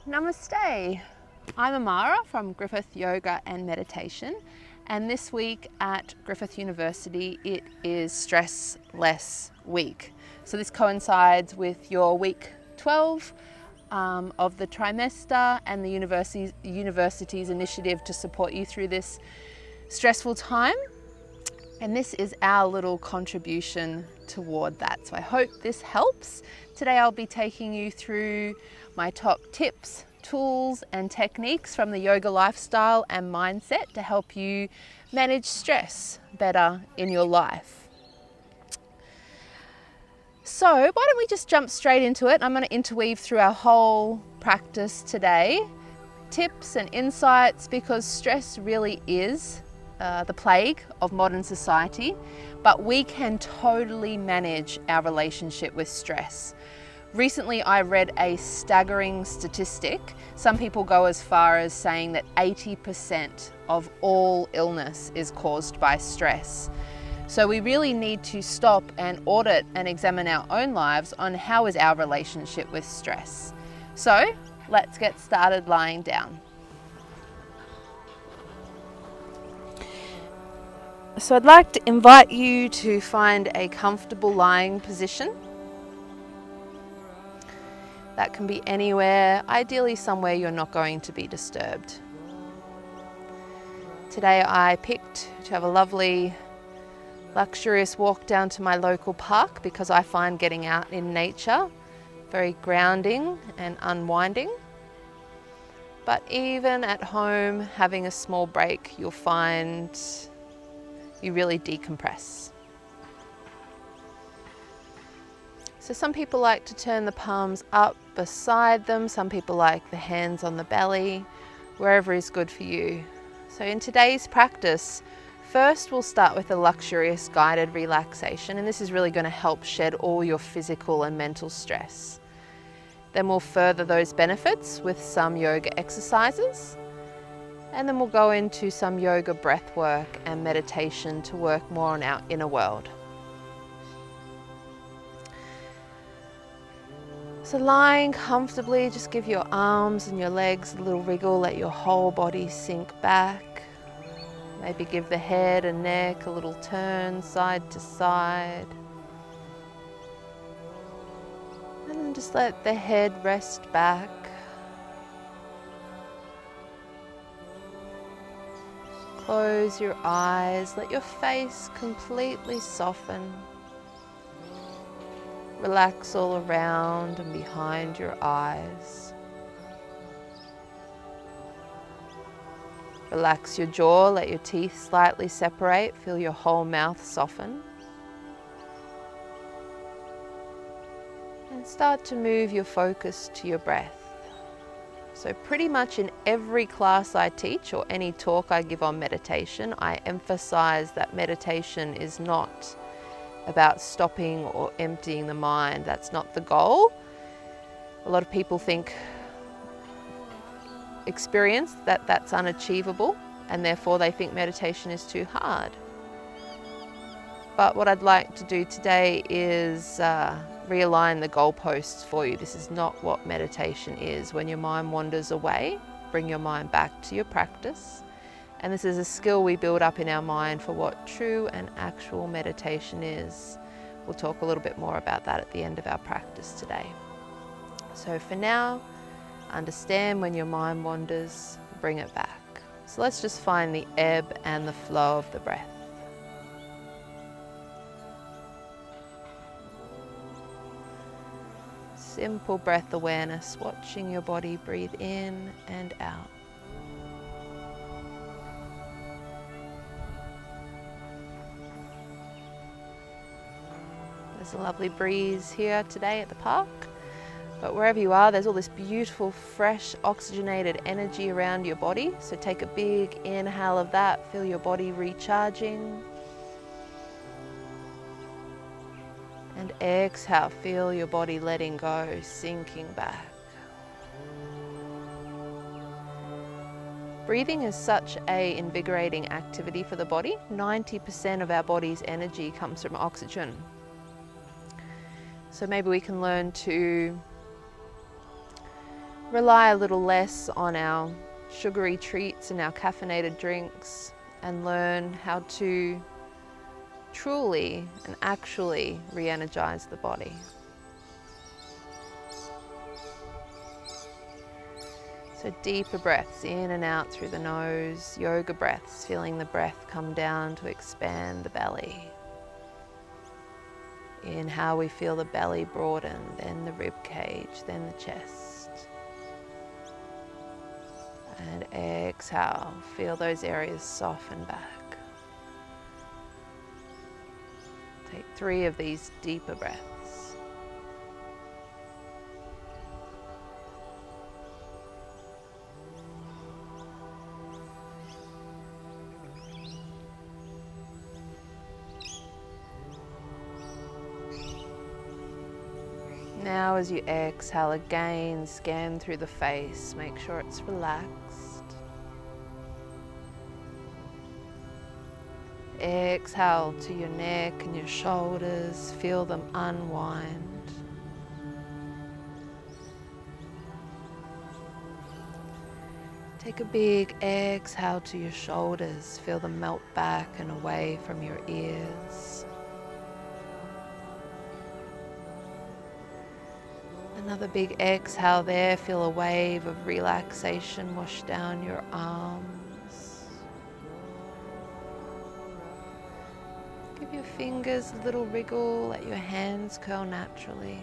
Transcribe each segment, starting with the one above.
Namaste. I'm Amara from Griffith Yoga and Meditation, and this week at Griffith University it is Stress Less Week. So this coincides with your week 12 of the trimester and the university's initiative to support you through this stressful time. And this is our little contribution toward that. So I hope this helps. Today I'll be taking you through my top tips, tools and techniques from the yoga lifestyle and mindset to help you manage stress better in your life. So why don't we just jump straight into it? I'm going to interweave through our whole practice today, tips and insights, because stress really is the plague of modern society, but we can totally manage our relationship with stress. Recently, I read a staggering statistic. Some people go as far as saying that 80% of all illness is caused by stress. So we really need to stop and audit and examine our own lives on how is our relationship with stress. So let's get started lying down. So I'd like to invite you to find a comfortable lying position. That can be anywhere, ideally somewhere you're not going to be disturbed. Today I picked to have a lovely, luxurious walk down to my local park because I find getting out in nature very grounding and unwinding. But even at home, having a small break, you'll find you really decompress. So some people like to turn the palms up beside them, some people like the hands on the belly, wherever is good for you. So in today's practice, first we'll start with a luxurious guided relaxation, and this is really going to help shed all your physical and mental stress. Then we'll further those benefits with some yoga exercises, and then we'll go into some yoga breath work and meditation to work more on our inner world. So lying comfortably, just give your arms and your legs a little wriggle, let your whole body sink back. Maybe give the head and neck a little turn side to side. And then just let the head rest back. Close your eyes, let your face completely soften. Relax all around and behind your eyes. Relax your jaw, let your teeth slightly separate, feel your whole mouth soften. And start to move your focus to your breath. So pretty much in every class I teach or any talk I give on meditation, I emphasize that meditation is not about stopping or emptying the mind. That's not the goal. A lot of people experience that that's unachievable, and therefore they think meditation is too hard. But what I'd like to do today is realign the goalposts for you. This is not what meditation is. When your mind wanders away, bring your mind back to your practice. And this is a skill we build up in our mind for what true and actual meditation is. We'll talk a little bit more about that at the end of our practice today. So for now, understand when your mind wanders, bring it back. So let's just find the ebb and the flow of the breath. Simple breath awareness, watching your body breathe in and out. There's a lovely breeze here today at the park, but wherever you are, there's all this beautiful, fresh, oxygenated energy around your body. So take a big inhale of that, feel your body recharging. And exhale, feel your body letting go, sinking back. Breathing is such an invigorating activity for the body. 90% of our body's energy comes from oxygen. So maybe we can learn to rely a little less on our sugary treats and our caffeinated drinks and learn how to truly and actually re-energize the body. So deeper breaths in and out through the nose, yoga breaths, feeling the breath come down to expand the belly. Inhale, we feel the belly broaden, then the rib cage, then the chest. And exhale, feel those areas soften back. Take 3 of these deeper breaths. Now as you exhale again, scan through the face, make sure it's relaxed. Exhale to your neck and your shoulders, feel them unwind. Take a big exhale to your shoulders, feel them melt back and away from your ears. Another big exhale there, feel a wave of relaxation wash down your arms. Give your fingers a little wriggle, let your hands curl naturally.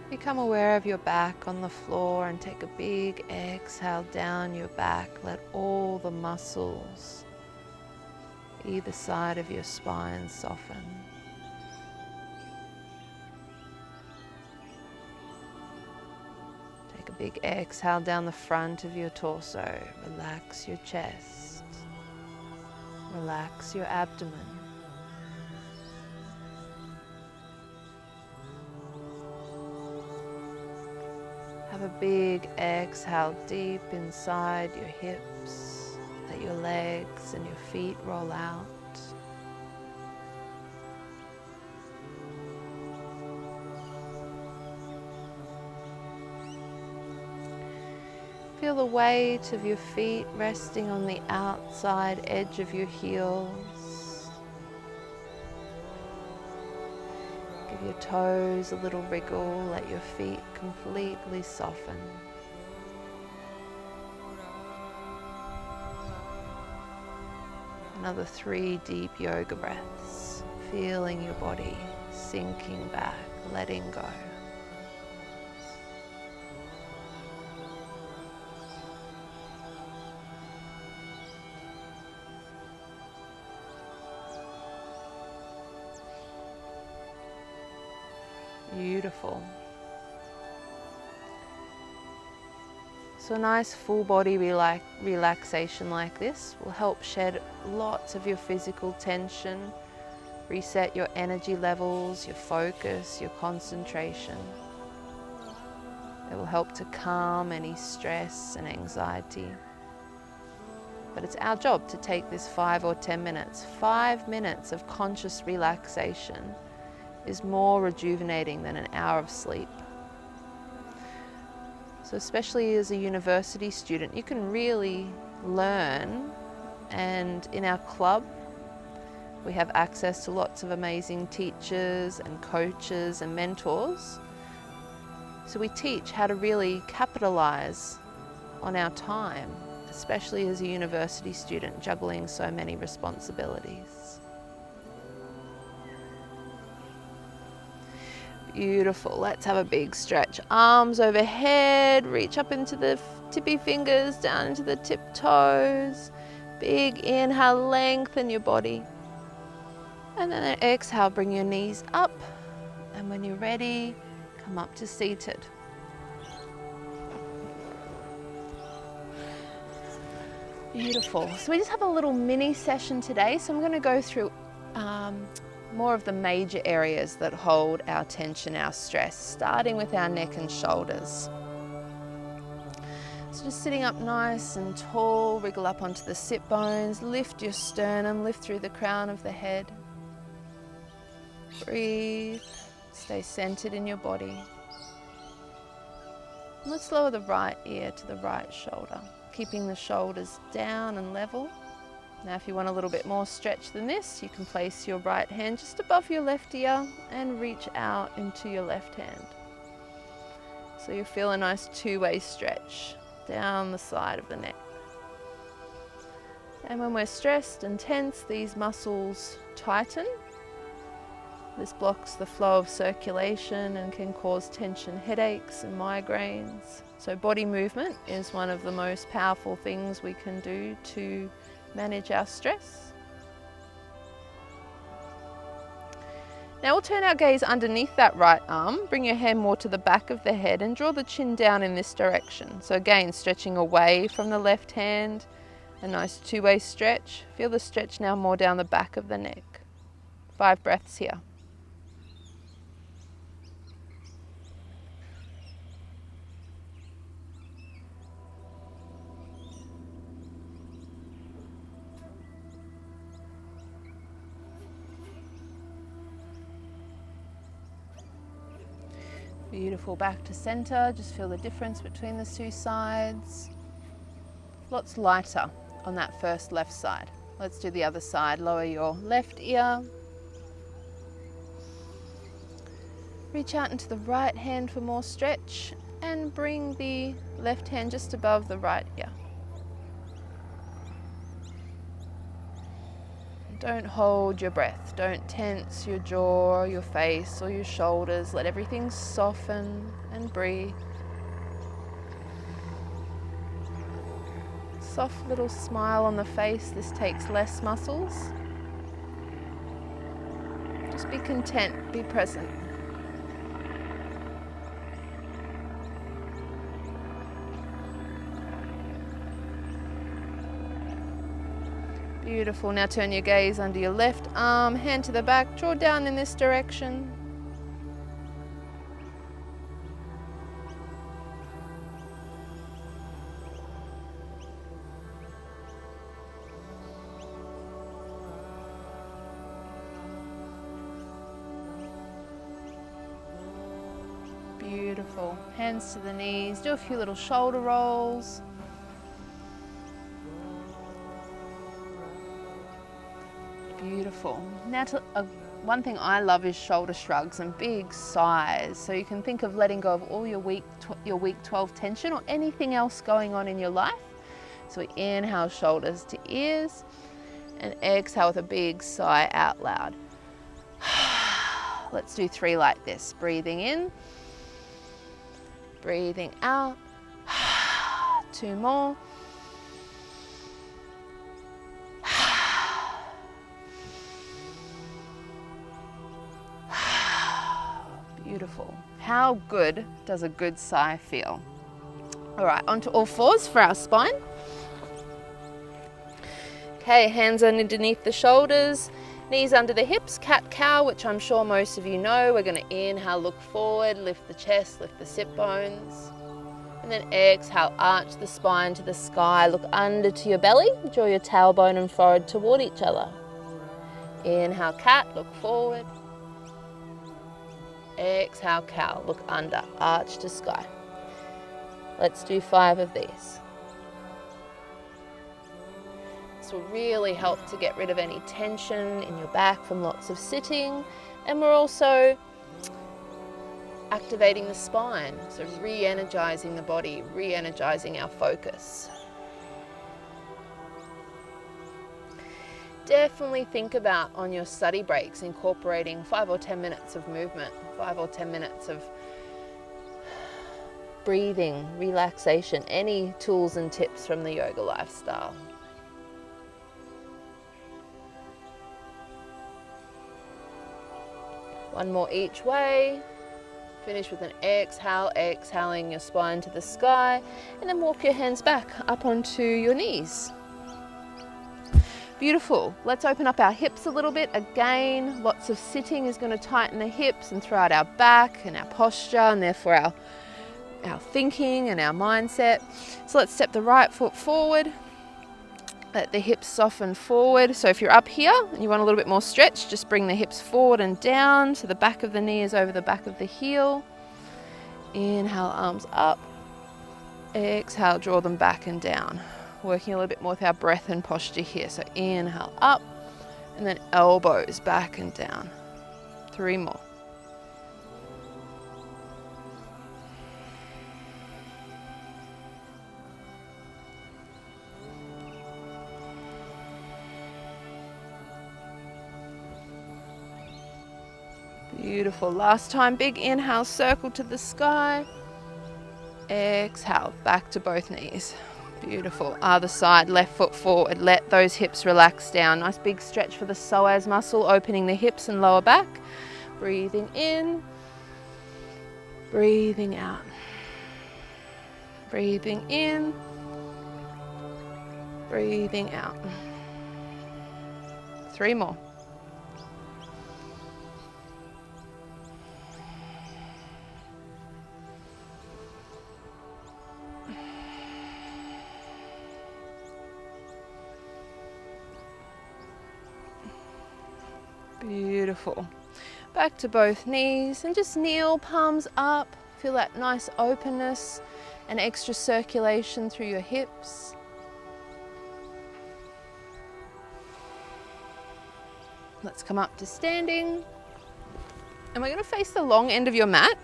Become aware of your back on the floor and take a big exhale down your back. Let all the muscles either side of your spine soften. Take a big exhale down the front of your torso. Relax your chest. Relax your abdomen. Have a big exhale deep inside your hips. Let your legs and your feet roll out. Feel the weight of your feet resting on the outside edge of your heels. Give your toes a little wriggle, let your feet completely soften. Another 3 deep yoga breaths, feeling your body sinking back, letting go. Beautiful. So a nice full body relaxation like this will help shed lots of your physical tension, reset your energy levels, your focus, your concentration. It will help to calm any stress and anxiety. But it's our job to take this 5 or 10 minutes. 5 minutes of conscious relaxation is more rejuvenating than an hour of sleep. So especially as a university student, you can really learn, and in our club we have access to lots of amazing teachers and coaches and mentors. So we teach how to really capitalize on our time, especially as a university student juggling so many responsibilities. Beautiful. Let's have a big stretch. Arms overhead, reach up into the tippy fingers, down into the tip toes. Big inhale, lengthen your body. And then an exhale, bring your knees up. And when you're ready, come up to seated. Beautiful. So we just have a little mini session today. So I'm going to go through more of the major areas that hold our tension, our stress, starting with our neck and shoulders. So just sitting up nice and tall, wriggle up onto the sit bones, lift your sternum, lift through the crown of the head. Breathe. Stay centered in your body. And let's lower the right ear to the right shoulder, keeping the shoulders down and level. Now if you want a little bit more stretch than this, you can place your right hand just above your left ear and reach out into your left hand. So you feel a nice two-way stretch down the side of the neck. And when we're stressed and tense, these muscles tighten. This blocks the flow of circulation and can cause tension headaches and migraines. So body movement is one of the most powerful things we can do to manage our stress. Now we'll turn our gaze underneath that right arm, bring your hand more to the back of the head and draw the chin down in this direction. So again, stretching away from the left hand, a nice two-way stretch. Feel the stretch now more down the back of the neck. 5 breaths here. Beautiful, back to center. Just feel the difference between the two sides. Lots lighter on that first left side. Let's do the other side. Lower your left ear. Reach out into the right hand for more stretch and bring the left hand just above the right ear. Don't hold your breath. Don't tense your jaw, your face, or your shoulders. Let everything soften and breathe. Soft little smile on the face. This takes less muscles. Just be content, be present. Beautiful. Now turn your gaze under your left arm, hand to the back, draw down in this direction. Beautiful. Hands to the knees, do a few little shoulder rolls. Beautiful. Now one thing I love is shoulder shrugs and big sighs. So you can think of letting go of all your week 12 tension or anything else going on in your life. So we inhale shoulders to ears and exhale with a big sigh out loud. Let's do 3 like this. Breathing in, breathing out. 2 more. Beautiful. How good does a good sigh feel? All right, onto all fours for our spine. Okay, hands underneath the shoulders, knees under the hips, cat-cow, which I'm sure most of you know. We're going to inhale, look forward, lift the chest, lift the sit bones. And then exhale, arch the spine to the sky, look under to your belly, draw your tailbone and forehead toward each other. Inhale, cat, look forward. Exhale, cow, look under, arch to sky. Let's do 5 of these. This will really help to get rid of any tension in your back from lots of sitting, and we're also activating the spine, so re-energizing the body, re-energizing our focus. Definitely think about on your study breaks incorporating 5 or 10 minutes of movement, 5 or 10 minutes of breathing, relaxation, any tools and tips from the yoga lifestyle. One more each way. Finish with an exhale, exhaling your spine to the sky, and then walk your hands back up onto your knees. Beautiful. Let's open up our hips a little bit. Again, lots of sitting is going to tighten the hips and throughout our back and our posture, and therefore our thinking and our mindset. So let's step the right foot forward, Let the hips soften forward. So if you're up here and you want a little bit more stretch, just bring the hips forward and down so the back of the knee is over the back of the heel. Inhale, arms up. Exhale, draw them back and down. Working a little bit more with our breath and posture here. So inhale, up, and then elbows back and down. 3 more. Beautiful. Last time, big inhale, circle to the sky. Exhale, back to both knees. Beautiful. Other side, left foot forward. Let those hips relax down. Nice big stretch for the psoas muscle, opening the hips and lower back. Breathing in, breathing out. Breathing in, breathing out. 3 more. Beautiful. Back to both knees and just kneel, palms up. Feel that nice openness and extra circulation through your hips. Let's come up to standing. And we're going to face the long end of your mat.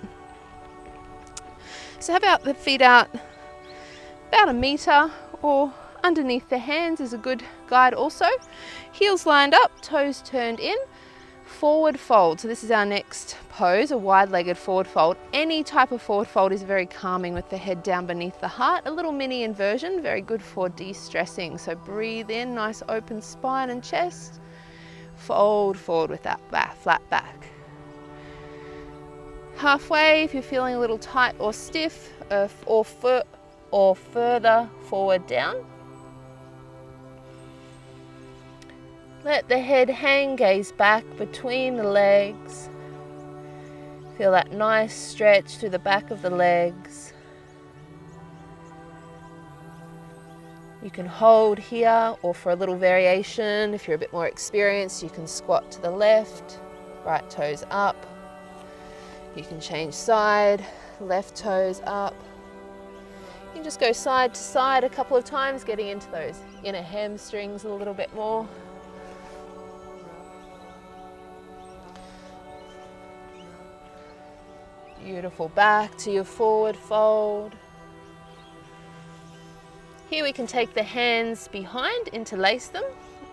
So have out the feet out about 1 meter, or underneath the hands is a good guide also. Heels lined up, toes turned in. Forward fold. So this is our next pose, a wide-legged forward fold. Any type of forward fold is very calming with the head down beneath the heart. A little mini inversion, very good for de-stressing. So breathe in, nice open spine and chest. Fold forward with that back, flat back. Halfway, if you're feeling a little tight or stiff, or further forward down. Let the head hang, gaze back between the legs. Feel that nice stretch through the back of the legs. You can hold here, or for a little variation, if you're a bit more experienced, you can squat to the left, right toes up. You can change side, left toes up. You can just go side to side a couple of times, getting into those inner hamstrings a little bit more. Beautiful. Back to your forward fold. Here we can take the hands behind, interlace them,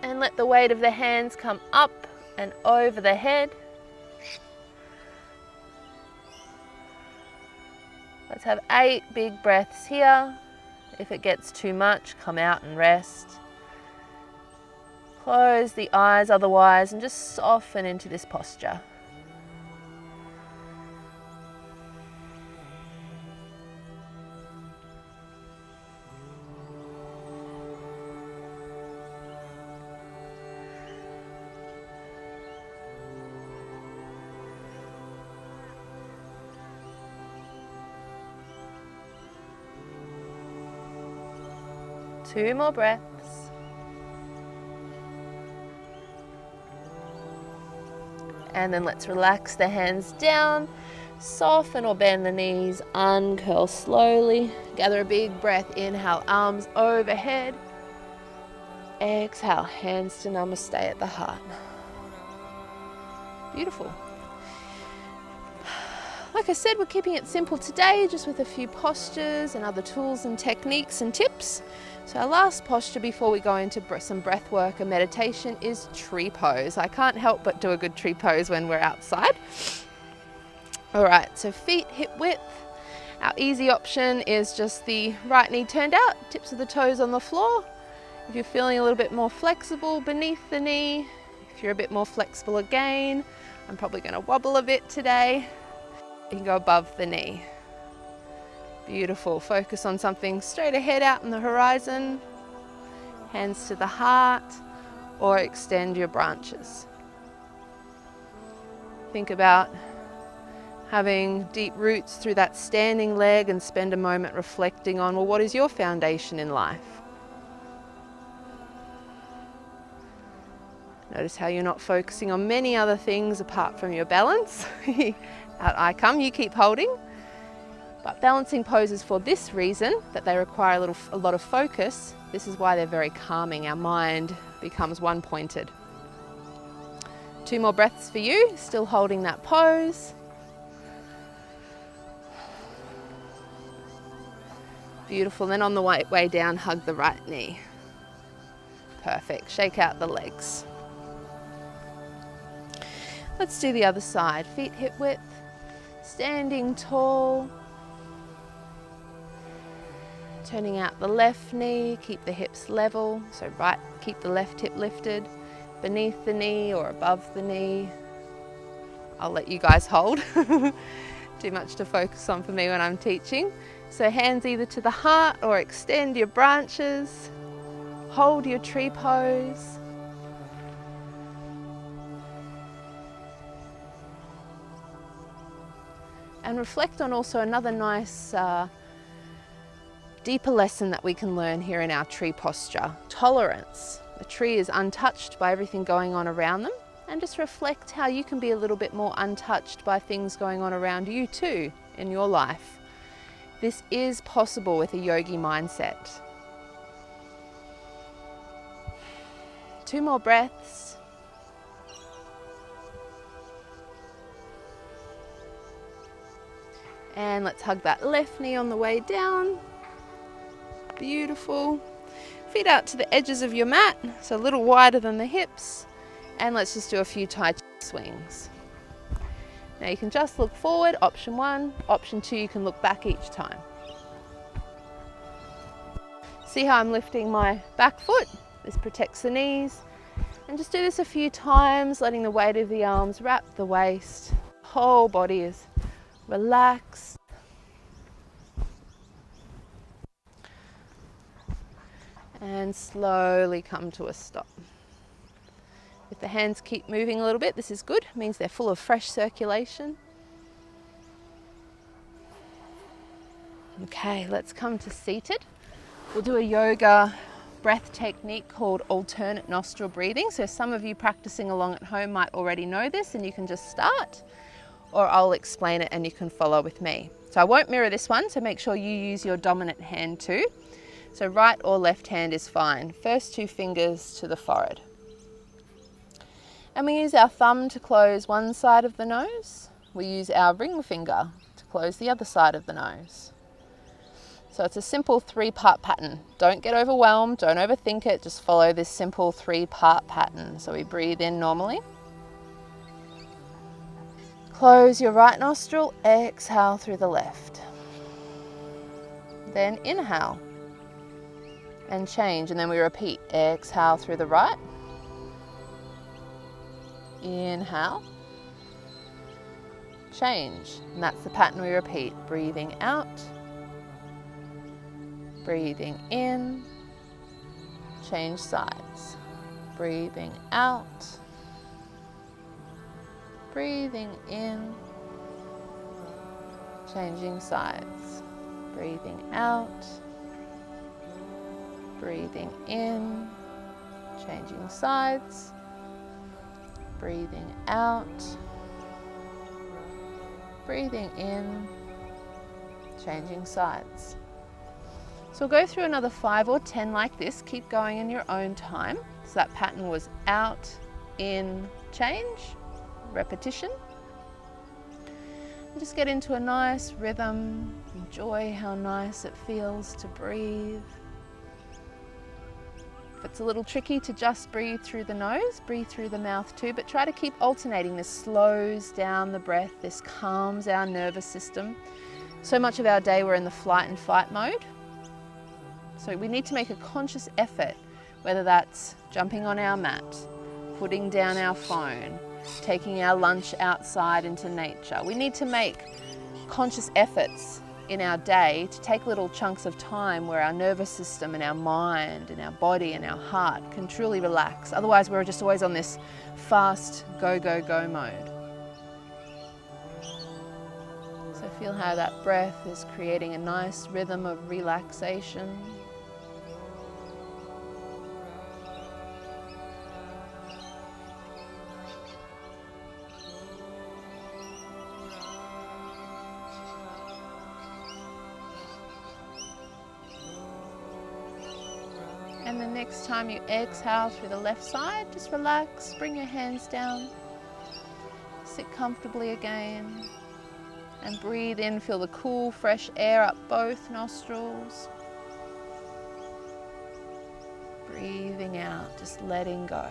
and let the weight of the hands come up and over the head. Let's have 8 big breaths here. If it gets too much, come out and rest. Close the eyes otherwise and just soften into this posture. Two more breaths. And then let's relax the hands down, soften or bend the knees, uncurl slowly. Gather a big breath, inhale, arms overhead. Exhale, hands to namaste at the heart. Beautiful. Like I said, we're keeping it simple today, just with a few postures and other tools and techniques and tips. So our last posture before we go into some breath work and meditation is tree pose. I can't help but do a good tree pose when we're outside. All right, so feet hip width. Our easy option is just the right knee turned out, tips of the toes on the floor. If you're feeling a little bit more flexible beneath the knee, if you're a bit more flexible again, I'm probably going to wobble a bit today. You can go above the knee. Beautiful. Focus on something straight ahead out in the horizon. Hands to the heart, or extend your branches. Think about having deep roots through that standing leg and spend a moment reflecting on, well, what is your foundation in life? Notice how you're not focusing on many other things apart from your balance. Out I come, you keep holding. But balancing poses for this reason, that they require a lot of focus. This is why they're very calming. Our mind becomes one-pointed. 2 more breaths for you, still holding that pose. Beautiful. Then on the way down, hug the right knee. Perfect. Shake out the legs. Let's do the other side. Feet hip width, standing tall. Turning out the left knee, keep the hips level. So right, keep the left hip lifted, beneath the knee or above the knee. I'll let you guys hold. Too much to focus on for me when I'm teaching. So hands either to the heart or extend your branches. Hold your tree pose. And reflect on also another nice deeper lesson that we can learn here in our tree posture. Tolerance. The tree is untouched by everything going on around them. And just reflect how you can be a little bit more untouched by things going on around you too in your life. This is possible with a yogi mindset. 2 more breaths. And let's hug that left knee on the way down. Beautiful. Feet out to the edges of your mat, so a little wider than the hips. And let's just do a few Tai Chi swings. Now you can just look forward, option 1. Option 2, you can look back each time. See how I'm lifting my back foot? This protects the knees. And just do this a few times, letting the weight of the arms wrap the waist. Whole body is relaxed. And slowly come to a stop. If the hands keep moving a little bit, this is good. It means they're full of fresh circulation. Okay, let's come to seated. We'll do a yoga breath technique called alternate nostril breathing. So some of you practicing along at home might already know this and you can just start, or I'll explain it and you can follow with me. So I won't mirror this one, so make sure you use your dominant hand too. So right or left hand is fine. First 2 fingers to the forehead. And we use our thumb to close one side of the nose. We use our ring finger to close the other side of the nose. So it's a simple 3-part pattern. Don't get overwhelmed, don't overthink it, just follow this simple 3-part pattern. So we breathe in normally. Close your right nostril, exhale through the left. Then inhale and change, and then we repeat. Exhale through the right. Inhale, change, and that's the pattern we repeat. Breathing out, breathing in, change sides. Breathing out, breathing in, changing sides. Breathing out, breathing in, changing sides. Breathing out, breathing in, changing sides. So we'll go through another 5 or 10 like this. Keep going in your own time. So that pattern was out, in, change, repetition. And just get into a nice rhythm. Enjoy how nice it feels to breathe. If it's a little tricky to just breathe through the nose, breathe through the mouth too, but try to keep alternating. This slows down the breath, this calms our nervous system. So much of our day we're in the flight and fight mode. So we need to make a conscious effort, whether that's jumping on our mat, putting down our phone, taking our lunch outside into nature. We need to make conscious efforts in our day to take little chunks of time where our nervous system and our mind and our body and our heart can truly relax. Otherwise, we're just always on this fast go, go, go mode. So feel how that breath is creating a nice rhythm of relaxation. And the next time you exhale through the left side, just relax, bring your hands down, sit comfortably again, and breathe in, feel the cool, fresh air up both nostrils. Breathing out, just letting go.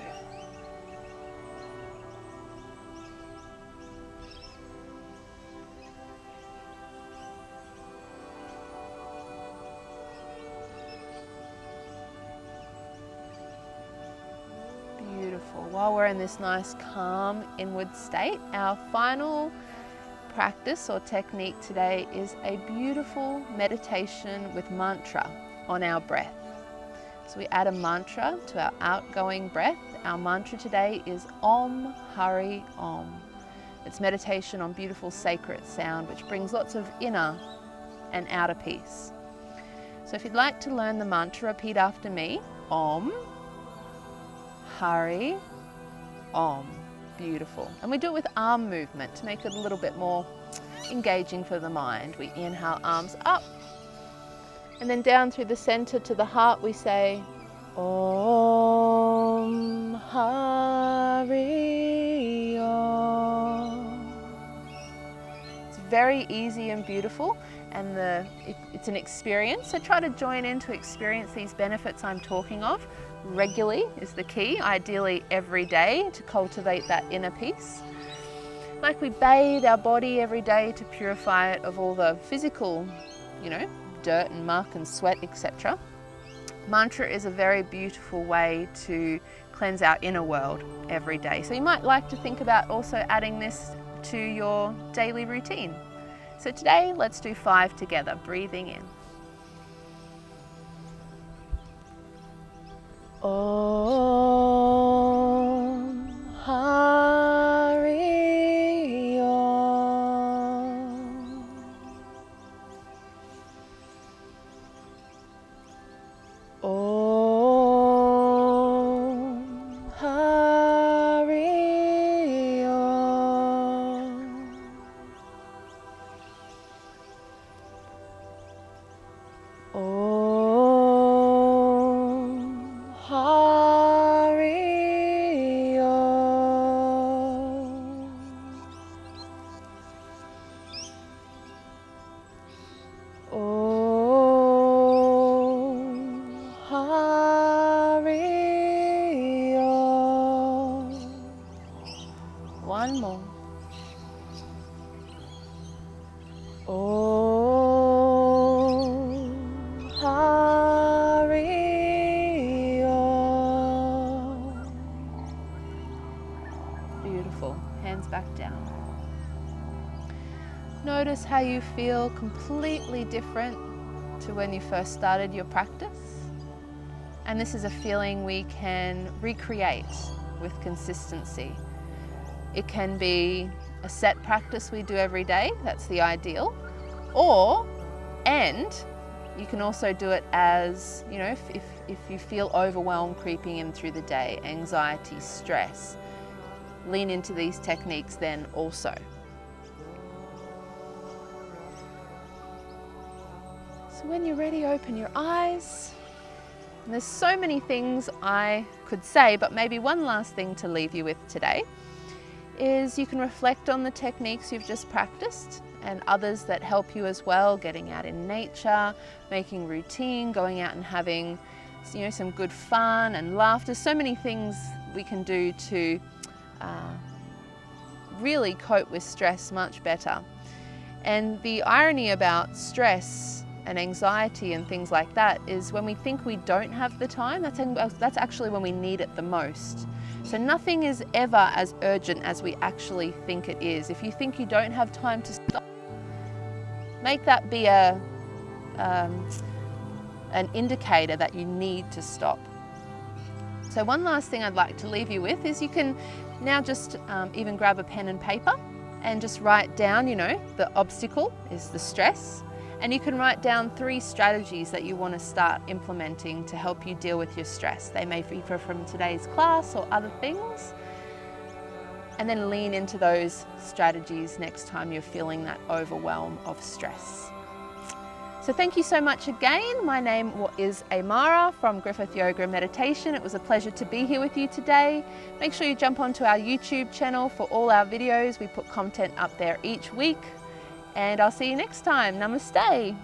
Beautiful. While we're in this nice, calm, inward state, our final practice or technique today is a beautiful meditation with mantra on our breath. So we add a mantra to our outgoing breath. Our mantra today is Om Hari Om. It's meditation on beautiful sacred sound, which brings lots of inner and outer peace. So if you'd like to learn the mantra, repeat after me. Om Hari Om. Beautiful. And we do it with arm movement to make it a little bit more engaging for the mind. We inhale, arms up. And then down through the center to the heart we say Om Hari Om. It's very easy and beautiful, and it's an experience. So try to join in to experience these benefits I'm talking of. Regularly is the key, ideally every day, to cultivate that inner peace. Like we bathe our body every day to purify it of all the physical, dirt and muck and sweat, etc. Mantra is a very beautiful way to cleanse our inner world every day. So you might like to think about also adding this to your daily routine. So today, let's do 5 together, breathing in. Om Hari Om. Om Hari Om. Om Hari Om. Om Hari Om. One more. Om Hari Om. Beautiful. Hands back down. Notice how you feel completely different to when you first started your practice. And this is a feeling we can recreate with consistency. It can be a set practice we do every day, that's the ideal. And you can also do it as, if you feel overwhelmed creeping in through the day, anxiety, stress, lean into these techniques then also. So when you're ready, open your eyes. And there's so many things I could say, but maybe one last thing to leave you with today is you can reflect on the techniques you've just practiced and others that help you as well, getting out in nature, making routine, going out and having some good fun and laughter. So many things we can do to really cope with stress much better. And the irony about stress and anxiety and things like that is when we think we don't have the time, that's actually when we need it the most. So nothing is ever as urgent as we actually think it is. If you think you don't have time to stop, make that be an indicator that you need to stop. So one last thing I'd like to leave you with is you can now just even grab a pen and paper and just write down, the obstacle is the stress. And you can write down 3 strategies that you want to start implementing to help you deal with your stress. They may be from today's class or other things. And then lean into those strategies next time you're feeling that overwhelm of stress. So thank you so much again. My name is Amara from Griffith Yoga Meditation. It was a pleasure to be here with you today. Make sure you jump onto our YouTube channel for all our videos. We put content up there each week. And I'll see you next time. Namaste.